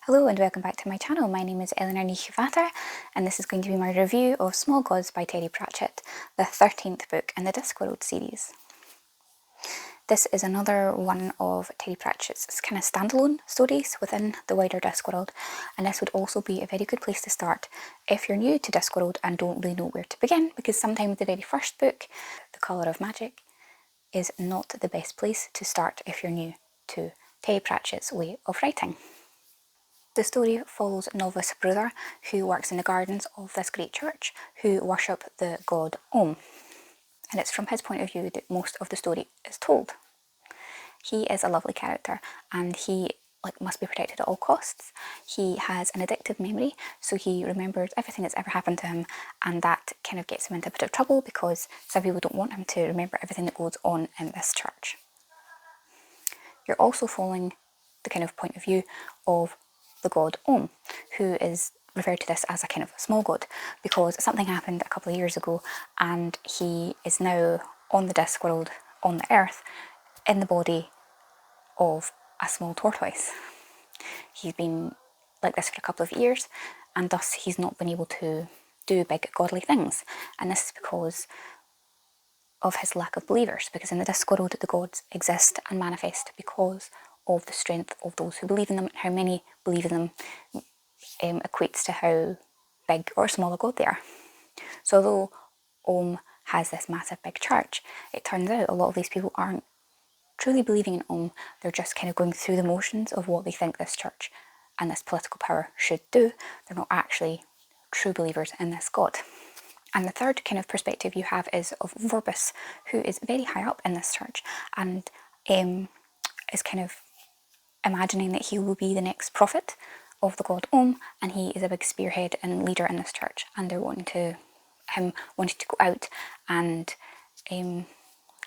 Hello and welcome back to my channel. My name is Eleanor Nichivata and this is going to be my review of Small Gods by Terry Pratchett, the 13th book in the Discworld series. This is another one of Terry Pratchett's kind of standalone stories within the wider Discworld, and this would also be a very good place to start if you're new to Discworld and don't really know where to begin, because sometimes the very first book, The Colour of Magic, is not the best place to start if you're new to Terry Pratchett's way of writing. The story follows novice brother who works in the gardens of this great church who worship the god Om, and it's from his point of view that most of the story is told. He is a lovely character and he must be protected at all costs. He has an addictive memory, so he remembers everything that's ever happened to him, and that kind of gets him into a bit of trouble because some people don't want him to remember everything that goes on in this church. You're also following the kind of point of view of the god Om, who is referred to this as a kind of small god because something happened a couple of years ago and he is now on the Discworld, on the earth, in the body of a small tortoise. He's been like this for a couple of years and thus he's not been able to do big godly things, and this is because of his lack of believers, because in the Discworld the gods exist and manifest because of the strength of those who believe in them. How many believe in them equates to how big or small a god they are. So although Om has this massive big church, it turns out a lot of these people aren't truly believing in Om. They're just kind of going through the motions of what they think this church and this political power should do. They're not actually true believers in this god. And the third kind of perspective you have is of Vorbis, who is very high up in this church and is kind of imagining that he will be the next prophet of the god Om, and he is a big spearhead and leader in this church, and they're wanting to go out and kind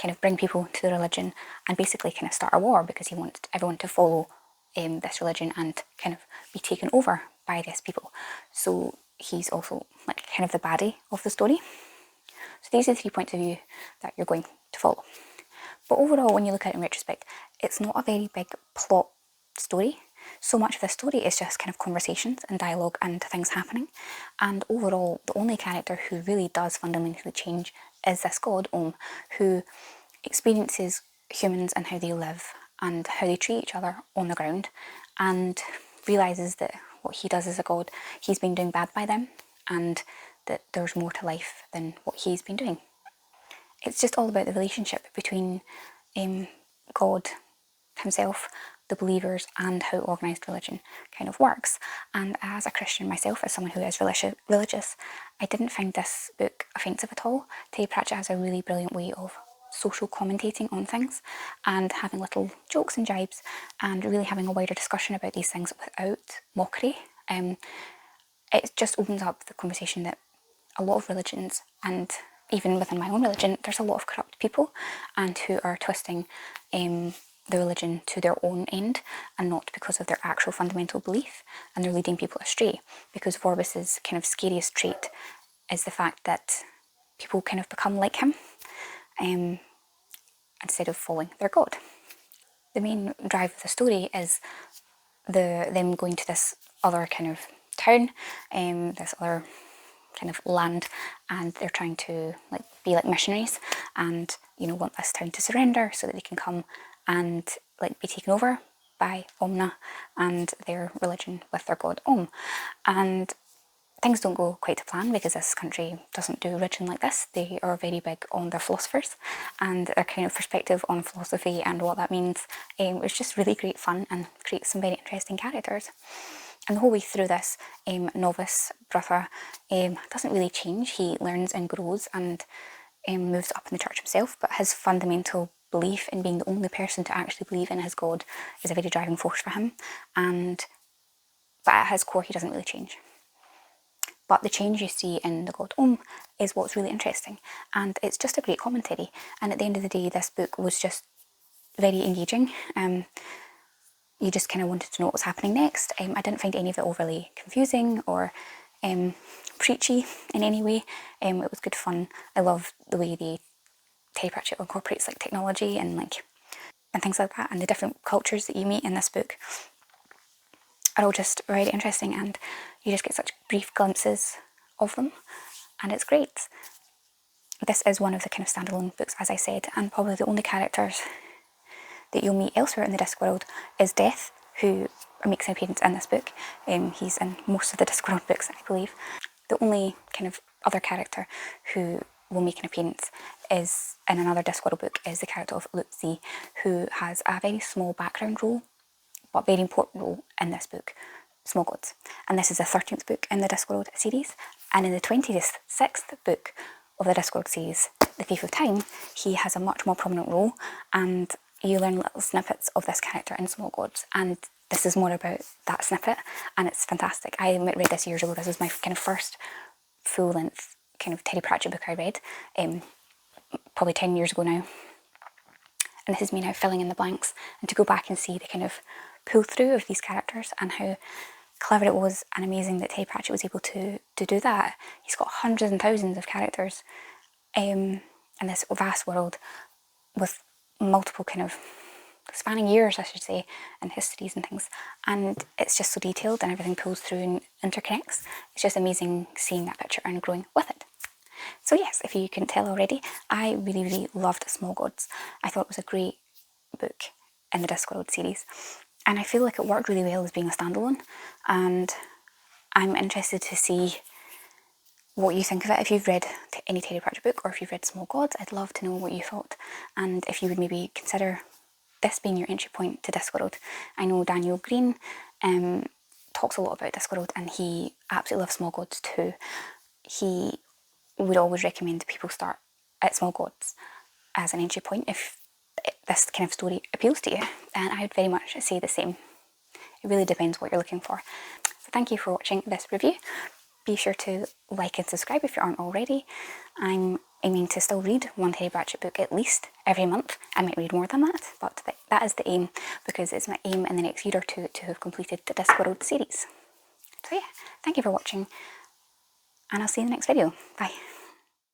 of bring people to the religion and basically kind of start a war, because he wants everyone to follow this religion and kind of be taken over by these people. So he's also like kind of the baddie of the story. So these are the 3 points of view that you're going to follow. But overall, when you look at it in retrospect, it's not a very big plot story. So much of the story is just kind of conversations and dialogue and things happening. And overall, the only character who really does fundamentally change is this god Om, who experiences humans and how they live and how they treat each other on the ground, and realises that what he does as a god, he's been doing bad by them, and that there's more to life than what he's been doing. It's just all about the relationship between God himself, the believers, and how organised religion kind of works. And as a Christian myself, as someone who is religious, I didn't find this book offensive at all. Terry Pratchett has a really brilliant way of social commentating on things and having little jokes and jibes and really having a wider discussion about these things without mockery. It just opens up the conversation that a lot of religions, and even within my own religion, there's a lot of corrupt people and who are twisting the religion to their own end and not because of their actual fundamental belief, and they're leading people astray. Because Vorbis's kind of scariest trait is the fact that people kind of become like him instead of following their god. The main drive of the story is them going to this other kind of town, this other kind of land, and they're trying to be like missionaries and want this town to surrender so that they can come and be taken over by Omna and their religion with their god Om. And things don't go quite to plan because this country doesn't do religion like this. They are very big on their philosophers and their kind of perspective on philosophy and what that means. It's just really great fun and creates some very interesting characters. And the whole way through this, novice brother doesn't really change. He learns and grows and moves up in the church himself, but his fundamental belief in being the only person to actually believe in his god is a very driving force for him. But at his core, he doesn't really change. But the change you see in the god Om is what's really interesting, and it's just a great commentary. And at the end of the day, this book was just very engaging. You just kind of wanted to know what was happening next. I didn't find any of it overly confusing or preachy in any way. It was good fun. I love the way Terry Pratchett incorporates technology and things like that, and the different cultures that you meet in this book. are all just very interesting, and you just get such brief glimpses of them, and it's great. This is one of the kind of standalone books, as I said, and probably the only characters that you'll meet elsewhere in the Discworld is Death, who makes an appearance in this book. He's in most of the Discworld books, I believe. The only kind of other character who will make an appearance is in another Discworld book is the character of Lucy, who has a very small background role, but very important role in this book, Small Gods. And this is the 13th book in the Discworld series, and in the 26th book of the Discworld series, The Thief of Time, he has a much more prominent role, and you learn little snippets of this character in Small Gods, and this is more about that snippet, and it's fantastic. I read this years ago. This was my kind of first full-length kind of Terry Pratchett book I read, probably 10 years ago now. And this is me now filling in the blanks, and to go back and see the kind of pull through of these characters and how clever it was and amazing that Terry Pratchett was able to do that. He's got hundreds and thousands of characters in this vast world with multiple kind of spanning years, I should say, and histories and things, and it's just so detailed and everything pulls through and interconnects. It's just amazing seeing that picture and growing with it. So yes, if you couldn't tell already, I really, really loved Small Gods. I thought it was a great book in the Discworld series, and I feel like it worked really well as being a standalone, and I'm interested to see what you think of it. If you've read any Terry Pratchett book, or if you've read Small Gods, I'd love to know what you thought, and if you would maybe consider this being your entry point to Discworld. I know Daniel Green talks a lot about Discworld, and he absolutely loves Small Gods too. He would always recommend people start at Small Gods as an entry point if this kind of story appeals to you, and I would very much say the same. It really depends what you're looking for. So thank you for watching this review. Be sure to like and subscribe if you aren't already. I'm aiming to still read one Terry Pratchett book at least every month. I might read more than that, but that is the aim, because it's my aim in the next year or two to have completed the Discworld series. So yeah, thank you for watching, and I'll see you in the next video. Bye.